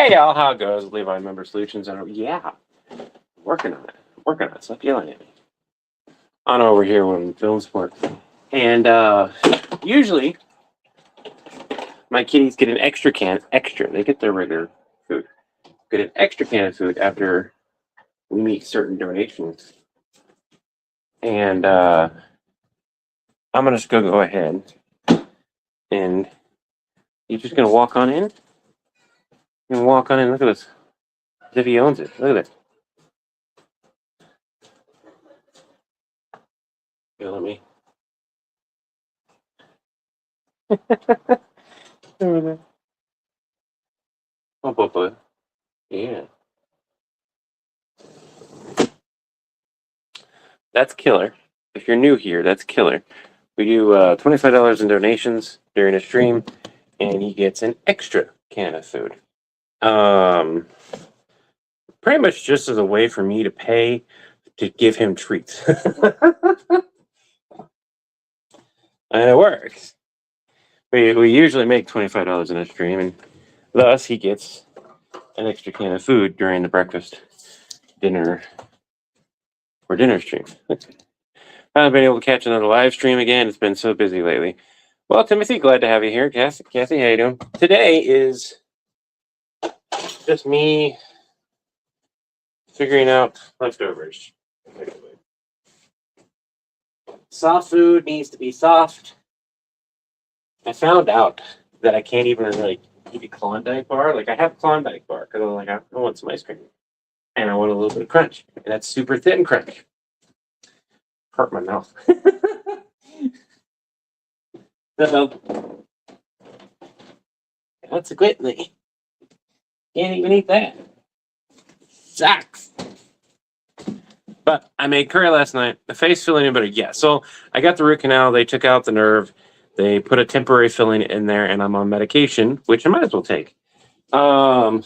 Hey y'all, how it goes? Levi Member Solutions, and yeah, working on it. Working on it. Stop yelling at me. On over here when film sport. And usually my kitties get an extra can, They get their regular food. Get an extra can of food after we meet certain donations. And I'm gonna just go ahead and you're just gonna walk on in. You can walk on in. Look at this. As if he owns it. Look at it. Here, let me. Over there. Oh, yeah. That's killer. If you're new here, that's killer. We do $25 in donations during a stream, and he gets an extra can of food. Pretty much just as a way for me to pay to give him treats. And it works. We usually make $25 in a stream, and thus he gets an extra can of food during the breakfast, dinner stream. I haven't been able to catch another live stream again. It's been so busy lately. Well, Timothy, glad to have you here. Kathy, how you doing? Today is just me figuring out leftovers. Soft food needs to be soft. I found out that I can't even really eat a Klondike bar. Like, I have a Klondike bar because I'm like, I want some ice cream. And I want a little bit of crunch. And that's super thin crunch. Hurt my mouth. So, that's a quit me. Can't even eat that. Sucks. But I made curry last night. The face filling in better. Yeah, so I got the root canal. They took out the nerve. They put a temporary filling in there, and I'm on medication, which I might as well take. So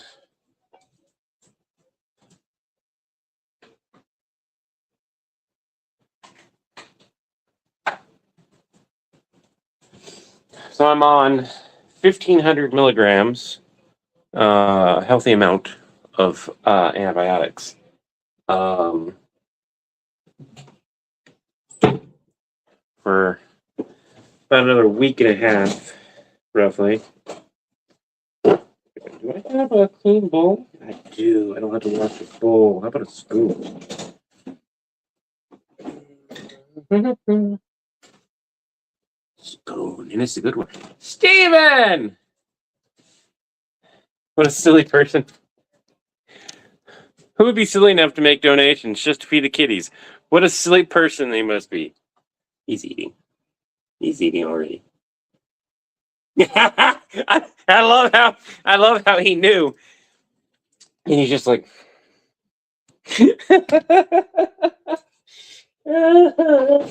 I'm on 1,500 milligrams, healthy amount of antibiotics. For about another week and a half, roughly. Do I have a clean bowl? I do. I don't have to wash the bowl. How about a spoon? Spoon, and it's a good one. Steven! What a silly person. Who would be silly enough to make donations just to feed the kitties? What a silly person they must be. He's eating. He's eating already. I love how he knew. And he's just like that's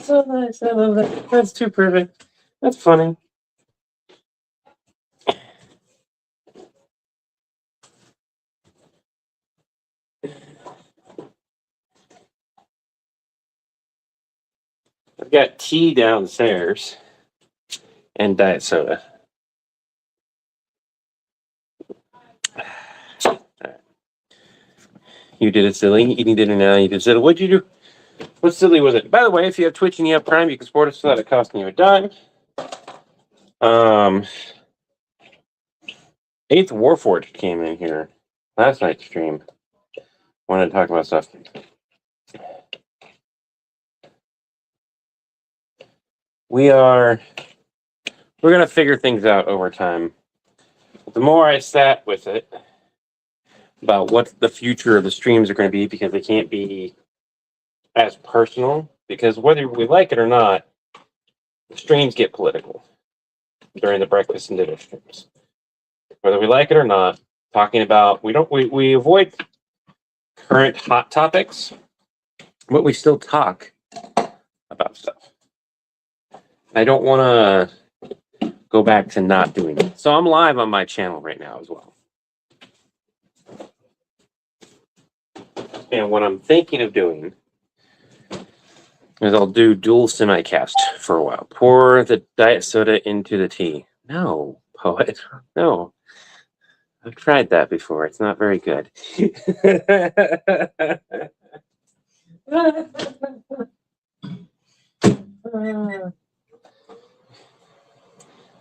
so nice. I love that. That's too perfect. That's funny. I've got tea downstairs and diet soda. Right. You did it, silly. Eating dinner now. You did silly. What'd you do? What's silly with it? By the way, if you have Twitch and you have Prime, you can support us without it costing you a dime. 8th Warforged came in here last night's stream. Wanted to talk about stuff. We're gonna figure things out over time. The more I sat with it about what the future of the streams are going to be, because they can't be as personal, because whether we like it or not, the streams get political during the breakfast and dinner streams. Whether we like it or not, talking about we avoid current hot topics, but we still talk about stuff. I don't want to go back to not doing it. So I'm live on my channel right now as well. And what I'm thinking of doing is I'll do dual semi-cast for a while. Pour the diet soda into the tea. No, poet. No. I've tried that before. It's not very good.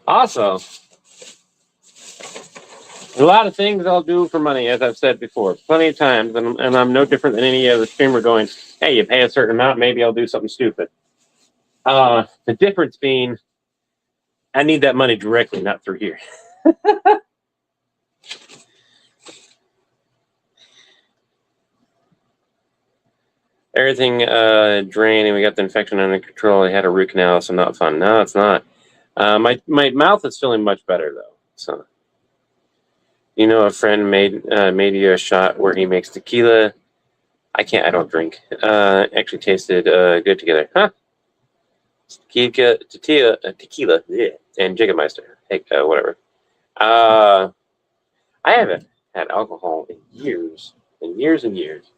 Also, a lot of things I'll do for money, as I've said before, plenty of times, and I'm no different than any other streamer going, hey, you pay a certain amount, maybe I'll do something stupid. The difference being, I need that money directly, not through here. Everything drained, and we got the infection under control. I had a root canal, so not fun. No, it's not. My mouth is feeling much better though. So, you know, a friend made you a shot where he makes tequila. I can't. I don't drink. Actually, tasted good together, huh? Tequila, yeah, and Jägermeister. Hey, whatever. I haven't had alcohol in years, and years and years.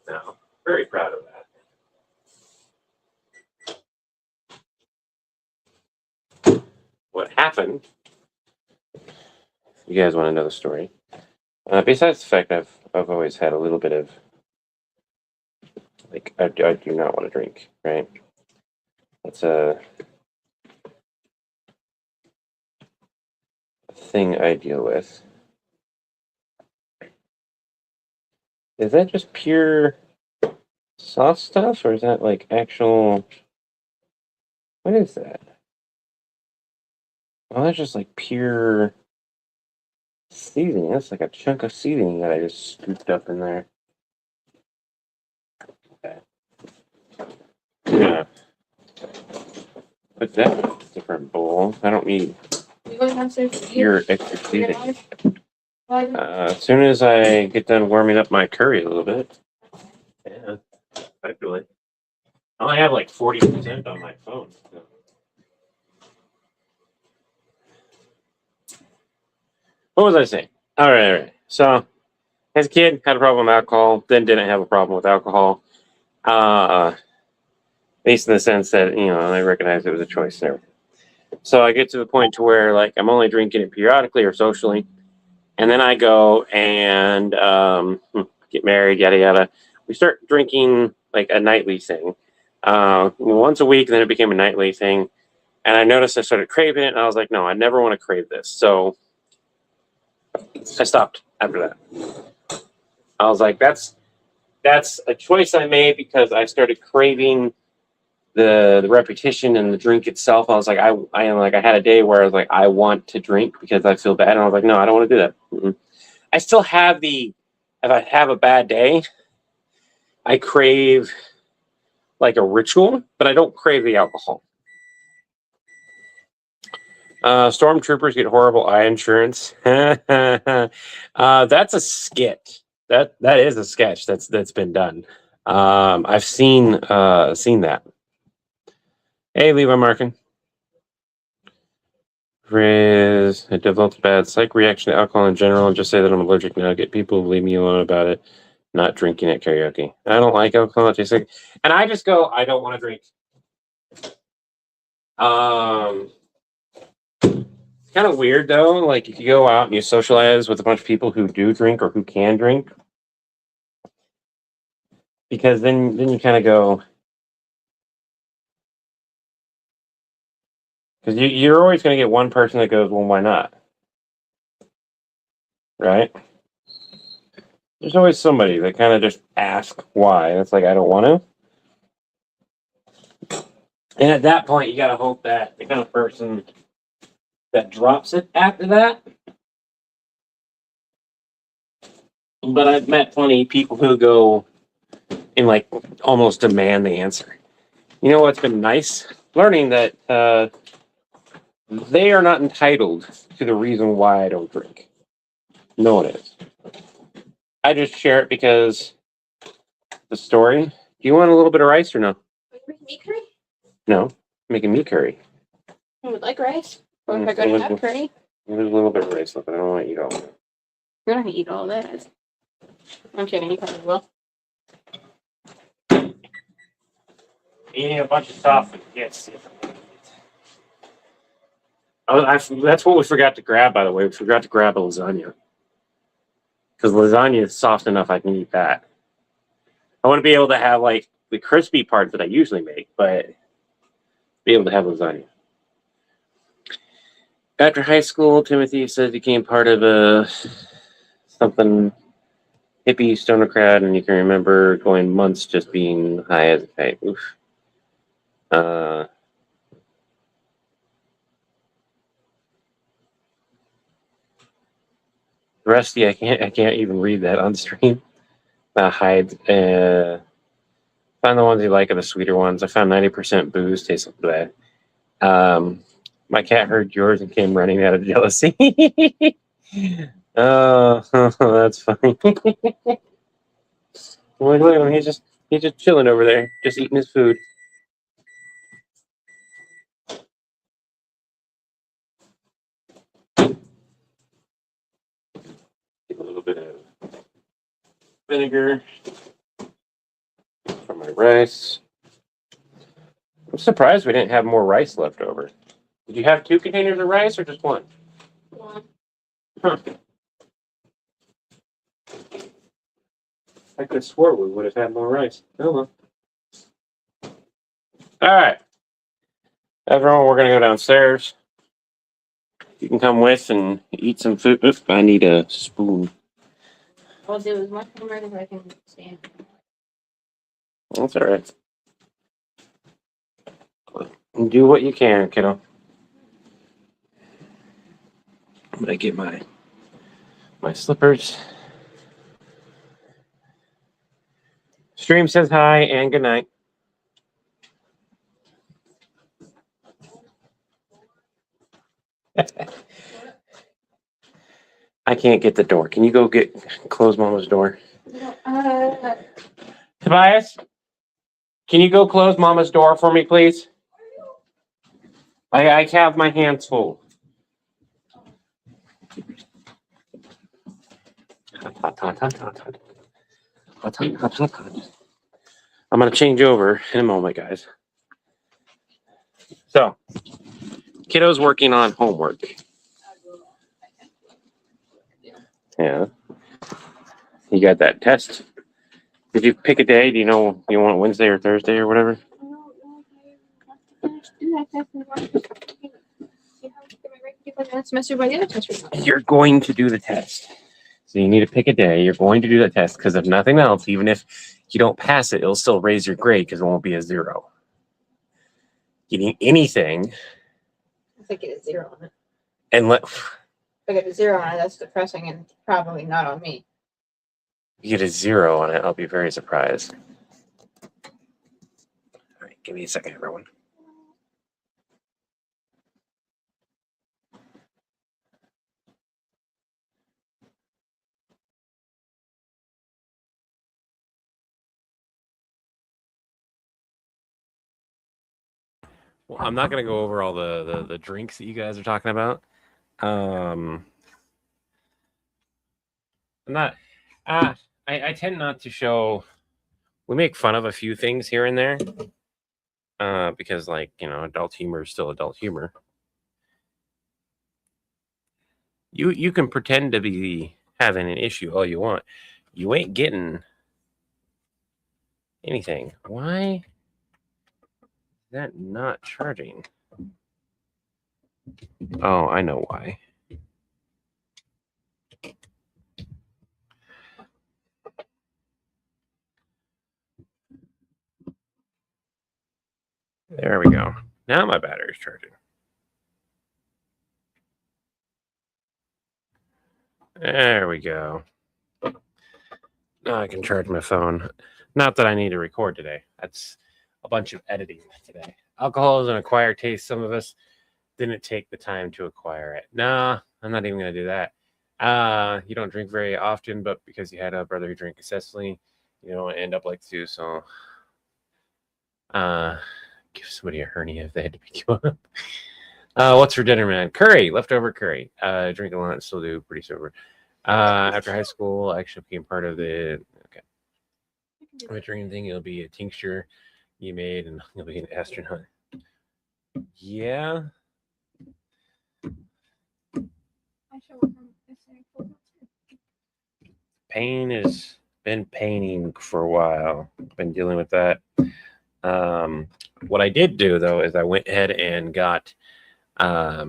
No, very proud of that. What happened? You guys want to know the story? Besides the fact I've always had a little bit of like I do not want to drink, right? That's a thing I deal with. Is that just pure sauce stuff, or is that like actual? What is that? Well, that's just like pure seasoning. That's like a chunk of seasoning that I just scooped up in there. Okay. Yeah. Put that in a different bowl. I don't need pure extra seasoning. As soon as I get done warming up my curry a little bit. Yeah, effectively. I only have like 40% on my phone. So. What was I saying? All right. So, as a kid, had a problem with alcohol. Then didn't have a problem with alcohol. At least in the sense that I recognized it was a choice and everything. So I get to the point to where like I'm only drinking it periodically or socially, and then I go and get married, yada yada. We start drinking like a nightly thing, once a week. Then it became a nightly thing, and I noticed I started craving it, and I was like, no, I never want to crave this. So I stopped after that. I was like, that's a choice I made because I started craving the repetition and the drink itself. I was like, I had a day where I was like, I want to drink because I feel bad, and I was like, no, I don't want to do that. Mm-mm. I still have if I have a bad day, I crave like a ritual, but I don't crave the alcohol. Stormtroopers get horrible eye insurance. That's a skit. That is a sketch that's been done. I've seen that. Hey, Levi Markin. Riz, I developed a bad psych reaction to alcohol in general and just say that I'm allergic now. Get people to leave me alone about it. Not drinking at karaoke. I don't like alcohol. It tastes like, and I just go, I don't want to drink. It's kind of weird though. Like if you go out and you socialize with a bunch of people who do drink or who can drink, because then you kind of go, because you're always going to get one person that goes, well, why not? Right? There's always somebody that kind of just asks why. And it's like, I don't want to. And at that point, you got to hope that the kind of person that drops it after that. But I've met plenty of people who go and like almost demand the answer. You know what's been nice? Learning that they are not entitled to the reason why I don't drink. No one is. I just share it because the story. Do you want a little bit of rice or no? Are you making meat curry? No, I'm making meat curry. I would like rice. Or if I go to have curry. There's a little bit of rice left, but I don't want to eat all of it. You're not going to eat all that. I'm kidding, you probably will. Eating a bunch of stuff. Yes. Oh, that's what we forgot to grab, by the way. We forgot to grab a lasagna. because lasagna is soft enough I can eat that. I want to be able to have like the crispy part that I usually make, but be able to have lasagna. After high school, Timothy said he became part of something hippie stoner crowd, and you can remember going months just being high as a kite. Oof. Rusty, I can't even read that on stream. Hide. Find the ones you like are the sweeter ones. I found 90% booze tastes bad. My cat heard yours and came running out of jealousy. Oh, that's funny. Look at him. He's just chilling over there, just eating his food. Get a little bit of vinegar for my rice. I'm surprised we didn't have more rice left over. Did you have 2 containers of rice or just one? One. Huh. I could have swore we would have had more rice. Oh well. All right. Everyone, we're going to go downstairs. You can come with and eat some food. Oops, I need a spoon. I'll do as much homework as I can stand. That's all right. Do what you can, kiddo. I'm going to get my slippers. Stream says hi and good night. I can't get the door. Can you go close Mama's door? Tobias, can you go close Mama's door for me, please? I have my hands full. I'm going to change over in a moment, guys. So, kiddo's working on homework. Yeah. You got that test. Did you pick a day? Do you know you want Wednesday or Thursday or whatever? You're going to do the test. So you need to pick a day. You're going to do that test because if nothing else, even if you don't pass it, it'll still raise your grade because it won't be a 0. Getting anything. If I get a 0 on it. And if I get a 0 on it, that's depressing and probably not on me. You get a 0 on it, I'll be very surprised. All right, give me a second, everyone. Well, I'm not going to go over all the drinks that you guys are talking about. I'm not. I tend not to show. We make fun of a few things here and there, because, like, adult humor is still adult humor. You can pretend to be having an issue all you want. You ain't getting anything. Why is that not charging? Oh, I know why. There we go. Now my battery's charging. There we go. Now I can charge my phone. Not that I need to record today. That's a bunch of editing today. Alcohol is an acquired taste. Some of us didn't take the time to acquire it. Nah, I'm not even going to do that. You don't drink very often, but because you had a brother who drank excessively, you don't end up like Sue. So, give somebody a hernia if they had to pick you up. What's for dinner, man? Curry, leftover curry. Drink a lot, still do pretty sober. After high school, I actually became part of the my dream thing. It'll be a tincture you made, and you'll be an astronaut. Yeah. pain has been paining for a while. Been dealing with that. What I did do though is I went ahead and got a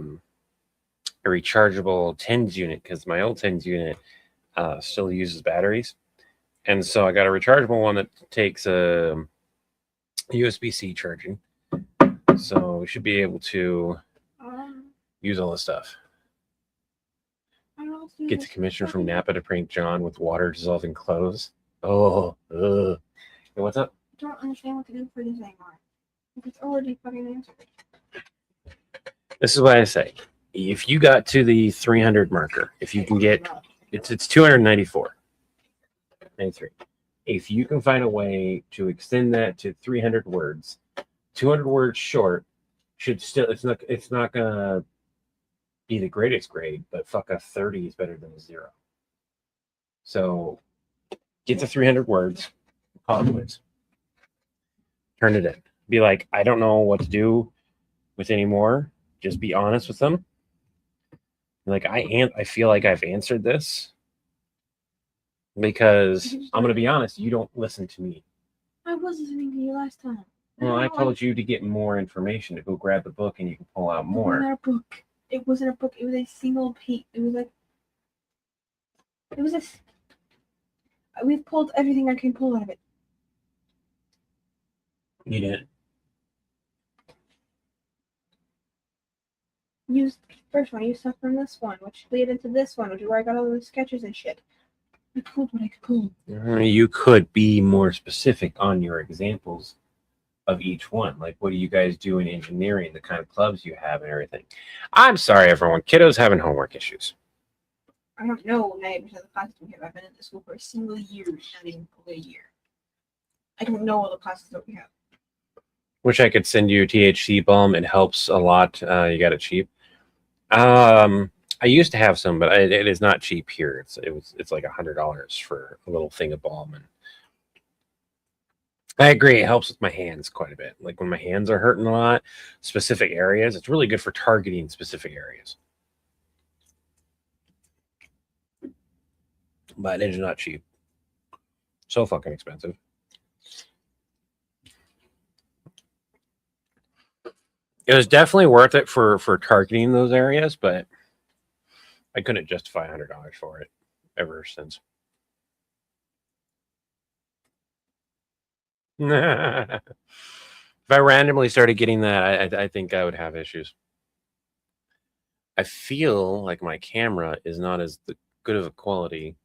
rechargeable tens unit because my old tens unit still uses batteries, and so I got a rechargeable one that takes USB-C charging. So we should be able to use all this stuff. Get the commission from Napa to prank John with water dissolving clothes. Oh, hey, what's up? I don't understand what to do for this anymore. It's already fucking answered. This is what I say. If you got to the 300 marker, if you can get, it's 294, 93. If you can find a way to extend that to 300 words, 200 words short should still, it's not gonna be the greatest grade, but fuck, a 30 is better than a 0. So get to 300 words, call it quits. Turn it in. Be like, I don't know what to do with anymore. Just be honest with them. Like, I feel like I've answered this because I'm gonna be honest. You don't listen to me. I was listening to you last time. Well, I told you to get more information, to go grab the book and you can pull out more. It wasn't a book. It wasn't a book. It was a single page. It was like. It was a. We've pulled everything I can pull out of it. You didn't. Used first one. Used stuff from this one, which lead into this one, which is where I got all the sketches and shit. I pulled what I could pull. You could be more specific on your examples of each one. Like, what do you guys do in engineering? The kind of clubs you have and everything. I'm sorry, everyone. Kiddos having homework issues. I don't know 90% of the classes we have. I've been at this school for a single year, not even a year. I don't know all the classes that we have. Wish I could send you THC balm. It helps a lot. You got it cheap. I used to have some, but it is not cheap here. It's like $100 for a little thing of balm, and I agree. It helps with my hands quite a bit. Like when my hands are hurting a lot, specific areas, it's really good for targeting specific areas. But it is not cheap. So fucking expensive. It was definitely worth it for targeting those areas, but I couldn't justify $100 for it ever since. If I randomly started getting that, I think I would have issues. I feel like my camera is not as good of a quality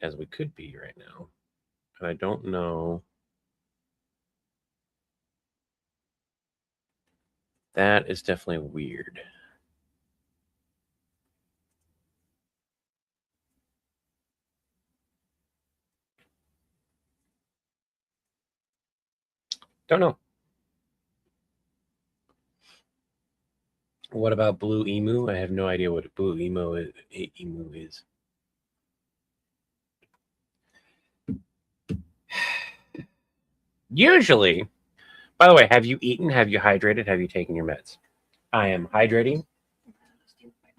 as we could be right now. And I don't know. That is definitely weird. Don't know. What about Blue Emu? I have no idea what Blue Emu is. Usually, by the way, have you eaten? Have you hydrated? Have you taken your meds? I am hydrating.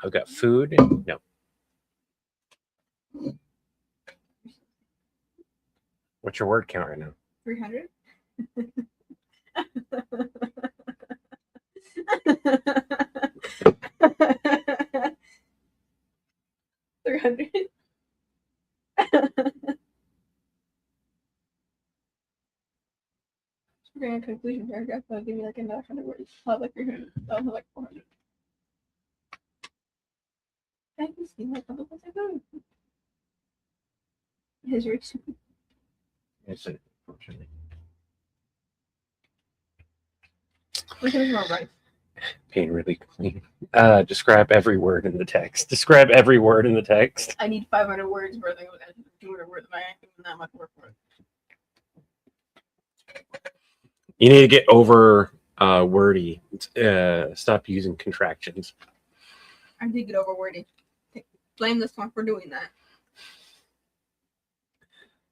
I've got food. No. What's your word count right now? 300. 300. We're going to conclusion paragraph. I'll give you like another 100 words. I'll have like 300. I'll have like 400. I can see my couple of seconds. His rich. Yes, unfortunately. We're talking about rice. Pain really clean. Describe every word in the text. Describe every word in the text. I need 500 words worth of 200 words. I ain't doing that much work for it. You need to get over wordy. Stop using contractions. I did get over wordy. Blame this one for doing that.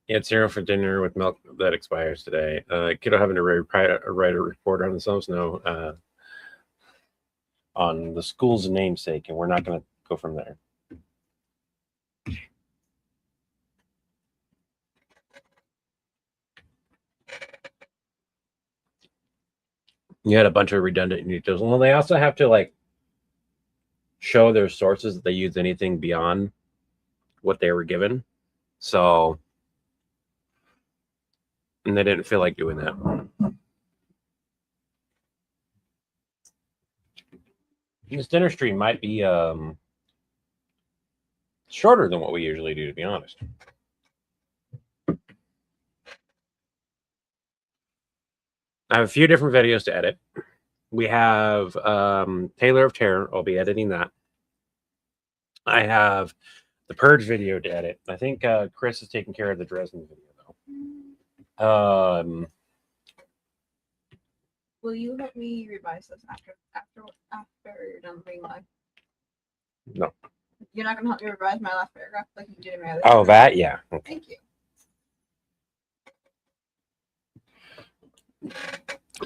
You had cereal for dinner with milk that expires today. Kiddo having to write a report on themselves? No. On the school's namesake, and we're not going to go from there. You had a bunch of redundant details. Well, they also have to like show their sources that they use anything beyond what they were given. So, and they didn't feel like doing that. This dinner stream might be shorter than what we usually do, to be honest. I have a few different videos to edit. We have Taylor of Terror. I'll be editing that. I have the Purge video to edit. I think Chris is taking care of the Dresden video, though. Will you help me revise this after you're done reading live? No. You're not gonna help me revise my last paragraph like you did in my other. Oh, that, yeah. Okay. Thank you.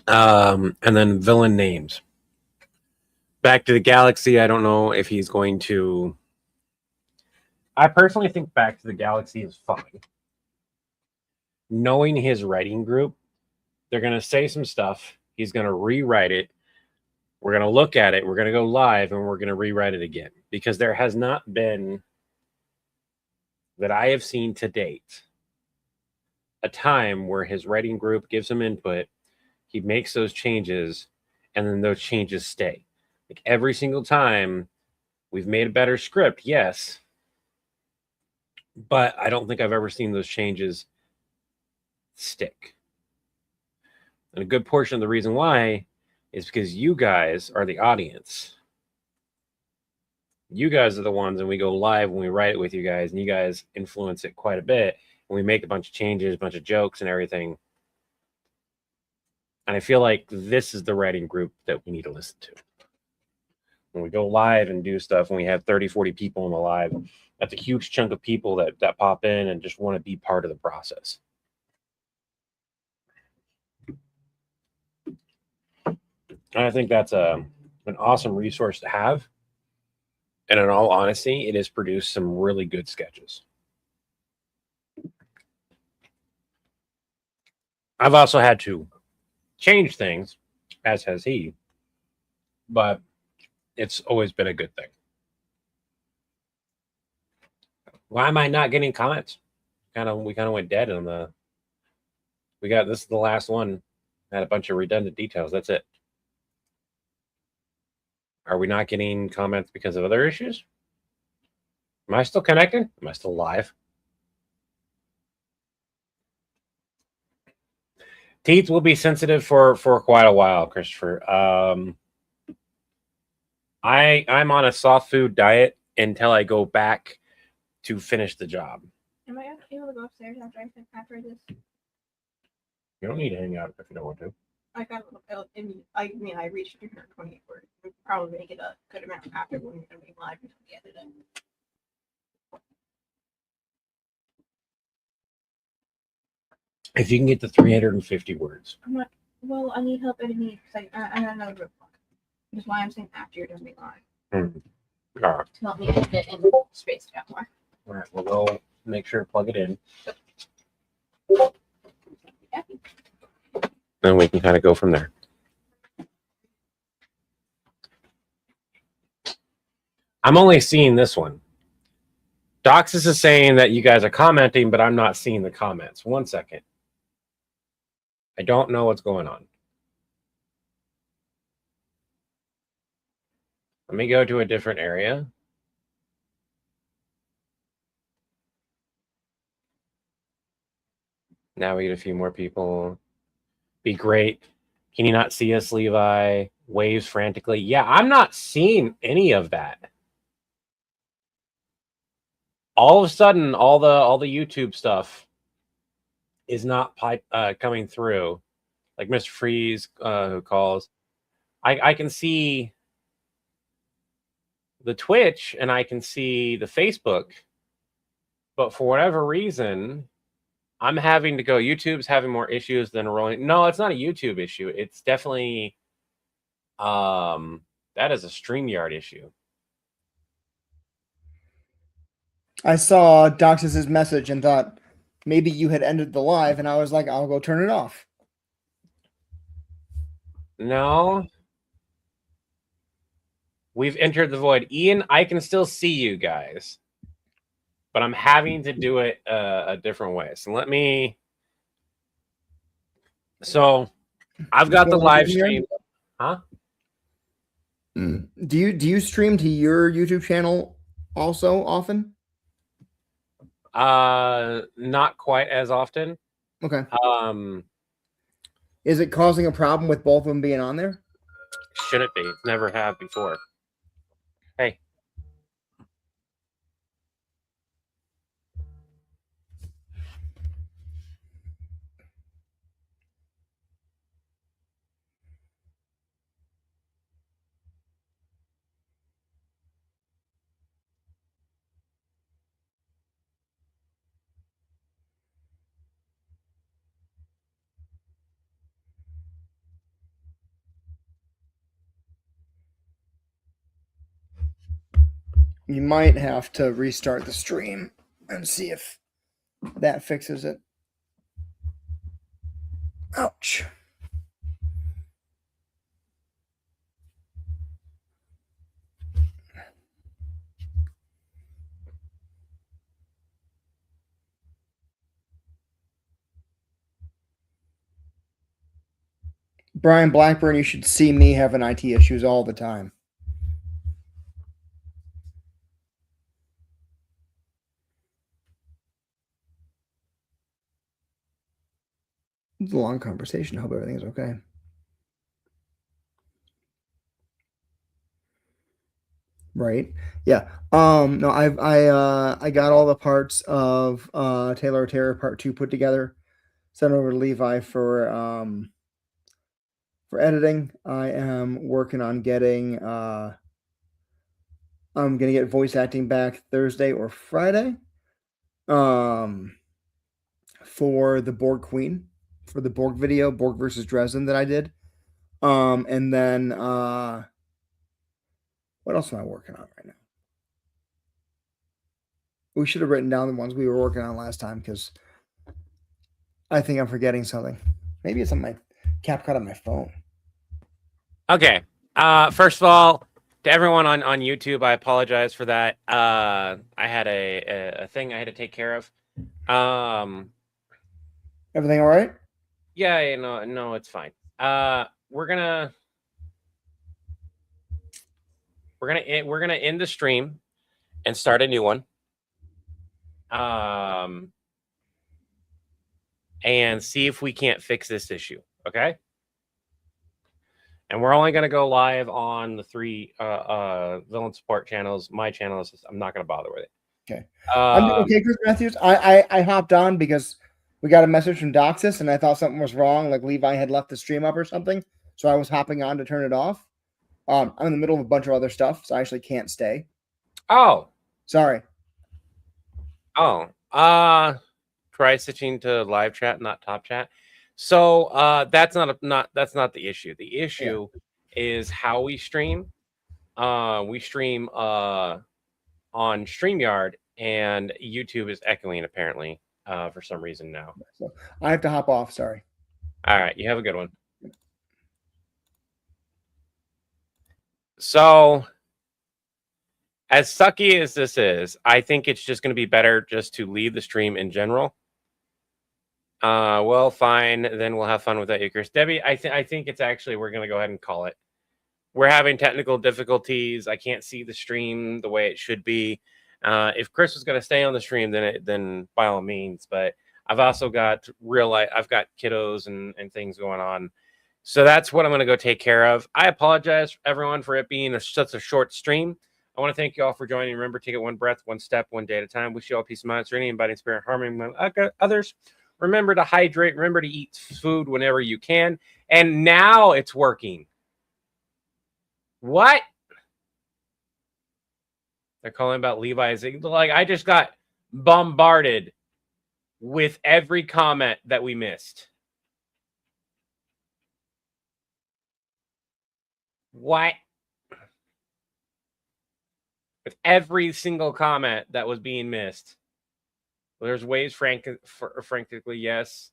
And then villain names. Back to the Galaxy. I don't know if he's going to. I personally think Back to the Galaxy is fine. Knowing his writing group, they're going to say some stuff. He's going to rewrite it. We're going to look at it. We're going to go live and we're going to rewrite it again. Because there has not been, that I have seen to date, a time where his writing group gives him input, he makes those changes, and then those changes stay. Like every single time we've made a better script, yes. But I don't think I've ever seen those changes stick. And a good portion of the reason why is because you guys are the audience. You guys are the ones, and we go live when we write it with you guys, and you guys influence it quite a bit. And we make a bunch of changes, a bunch of jokes and everything. And I feel like this is the writing group that we need to listen to. When we go live and do stuff, when we have 30, 40 people in the live, that's a huge chunk of people that pop in and just want to be part of the process. And I think that's an awesome resource to have. And in all honesty, it has produced some really good sketches. I've also had to change things, as has he, but it's always been a good thing. Why am I not getting comments? We kind of went dead on the. This is the last one. Had a bunch of redundant details. That's it. Are we not getting comments because of other issues? Am I still connected? Am I still live? Teeth will be sensitive for quite a while, Christopher. I'm on a soft food diet until I go back to finish the job. Am I able to go upstairs after this? You don't need to hang out if you don't want to. I reached 328 words. We'll probably make it a good amount after when we're going to be live until we edit it. If you can get to 350 words. Well, I need help editing because I got another book. That's why I'm saying after you're done being live. All right. To help me edit it and space it out more. All right. We'll go make sure to plug it in. Yeah. Then we can kind of go from there. I'm only seeing this one. Doxus is saying that you guys are commenting, but I'm not seeing the comments. 1 second. I don't know what's going on. Let me go to a different area. Now we get a few more people. Be great. Can you not see us, Levi? Waves frantically. Yeah, I'm not seeing any of that. All of a sudden, all the YouTube stuff is not coming through. Like Mr. Freeze, who calls. I can see the Twitch and I can see the Facebook, but for whatever reason, I'm having to go. YouTube's having more issues than rolling. No, it's not a YouTube issue. It's definitely that is a StreamYard issue. I saw Doxus's message and thought maybe you had ended the live, and I was like, I'll go turn it off. No. We've entered the void. Ian, I can still see you guys, but I'm having to do it a different way. So let me. So I've got the live stream. Huh? Do you stream to your YouTube channel also often? Not quite as often. Okay. Um, Is it causing a problem with both of them being on there? should it be? Never have before. Hey. You might have to restart the stream and see if that fixes it. Ouch. Brian Blackburn, you should see me having IT issues all the time. It's a long conversation. I hope everything's okay. Right. Yeah. No, I got all the parts of Taylor Terror Part 2 put together. Sent over to Levi for editing. I am working on getting I'm gonna get voice acting back Thursday or Friday. For the Borg Queen, for the Borg video, Borg versus Dresden that I did. And then what else am I working on right now? We should have written down the ones we were working on last time because I think I'm forgetting something. Maybe it's on my CapCut on my phone. Okay. First of all, to everyone on YouTube, I apologize for that. I had a thing I had to take care of. Everything all right? Yeah, no, it's fine. We're gonna end the stream and start a new one. And see if we can't fix this issue. Okay. And we're only going to go live on the 3 villain support channels. My channel is I'm not going to bother with it. Okay. I'm doing okay, Chris Matthews. I hopped on because we got a message from Doxus and I thought something was wrong, like Levi had left the stream up or something. So I was hopping on to turn it off. I'm in the middle of a bunch of other stuff, so I actually can't stay. Oh. Sorry. Oh. Try switching to live chat, not top chat. So that's not the issue. The issue is how we stream. We stream on StreamYard, and YouTube is echoing apparently for some reason now. So I have to hop off. Sorry. All right, you have a good one. So, as sucky as this is, I think it's just going to be better just to leave the stream in general. Well, fine. Then we'll have fun with that, Chris. Debbie, I think it's actually, we're going to go ahead and call it. We're having technical difficulties. I can't see the stream the way it should be. If Chris was going to stay on the stream, then by all means. But I've also got real life. I've got kiddos and things going on. So that's what I'm going to go take care of. I apologize, everyone, for it being such a short stream. I want to thank you all for joining. Remember, take it one breath, one step, one day at a time. Wish you all peace of mind, serenity, abiding spirit, harmony among others. Remember to hydrate. Remember to eat food whenever you can. And now it's working. What? They're calling about Levi's. Like, I just got bombarded with every comment that we missed. What? With every single comment that was being missed. Well, there's ways, frankly, yes.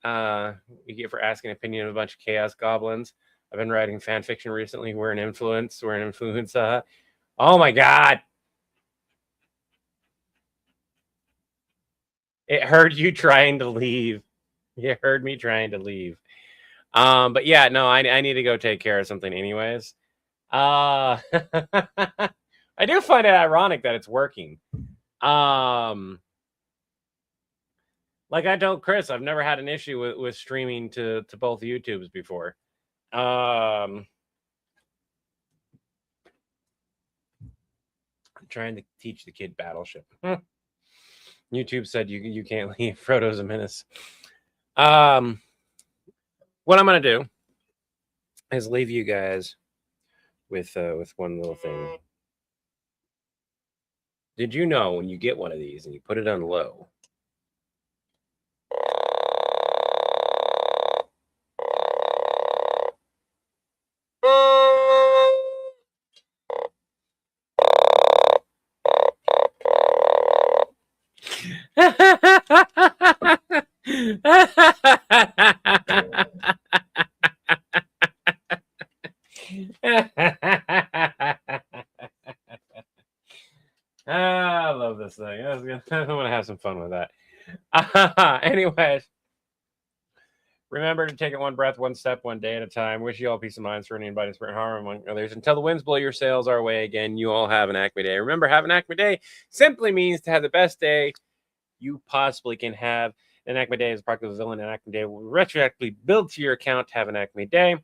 You get for asking opinion of a bunch of chaos goblins. I've been writing fan fiction recently. We're an influence. We're an influence. Oh my God. It heard you trying to leave. You heard me trying to leave. But yeah, no, I need to go take care of something anyways. I do find it ironic that it's working. Like I told Chris, I've never had an issue with streaming to both YouTubes before. I'm trying to teach the kid Battleship. YouTube said you can't leave. Frodo's a menace. What I'm gonna do is leave you guys with one little thing. Did you know when you get one of these and you put it on low, I love this thing. I'm gonna have some fun with that. Anyways, remember to take it one breath, one step, one day at a time. Wish you all peace of mind, serenity, and abiding spirit, harm among others. Until the winds blow your sails our way again, you all have an Acme day. Remember, have an Acme day simply means to have the best day you possibly can have. An Acme day is a product of the villain. An Acme day will retroactively build to your account to have an Acme day.